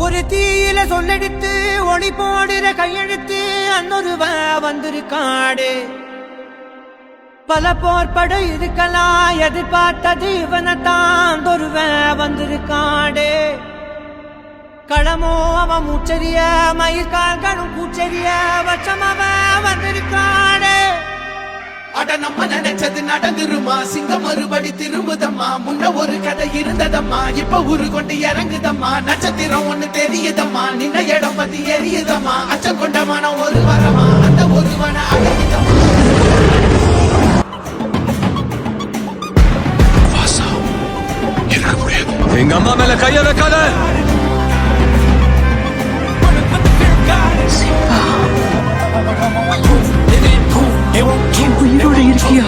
ஒரு தீயில சொல்லெடுத்து ஒளி போடுற கையெழுத்து அன்னொருவ வந்திருக்காடு. பல போர்பட இருக்கலாம் எதிர்பார்த்தது இவனைத்தான் ஒருவ வந்திருக்காடு. களமோ அவன் மூச்சரிய மயிர்கால்களும் பூச்சரிய வச்சம் அவன் வந்திருக்காடு. அட நம்ம நினைச்சது நடந்துருமா, சிங்கம் மறுபடி திரும்புதம்மா. முன்ன ஒரு கதை இருந்ததம்மா, இப்ப ஊரு கொண்டு இறங்குதம்மா. நட்சத்திரம் ஒண்ணு தெரியுதம்மா, நின்ன இடம் பத்தி எரியுதம்மா. அச்சம் கொண்ட மனம் ஒரு வரமா, அந்த ஒருவன அழகிதம்மா. எங்க அம்மா மேல கைய வைக்காத. உயிரோட இருக்கியா?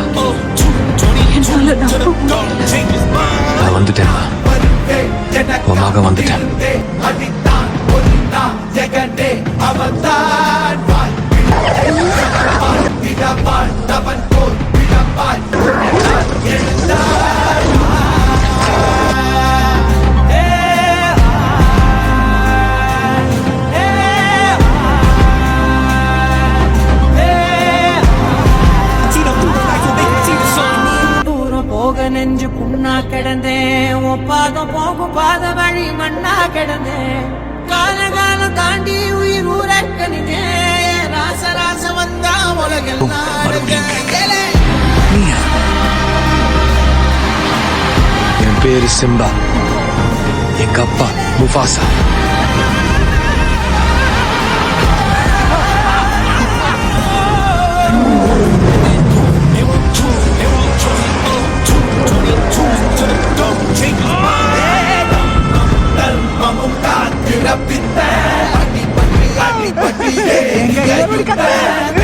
என்னால நான் வந்துட்டேன், உன் மகன் வந்துட்டேன். நெஞ்சு புண்ணா கிடந்தேன், ஒப்பாதம் போகும் பாத வழி மண்ணா கிடந்தேன். காலகாலம் தாண்டி உயிர் ஊரக்கணினேன். ராச ராச வந்தா உலகெல்லாம் என் பேரு சிம்பா, எங்க அப்பா முஃபாசா. அடிபட்டு அடிபட்டு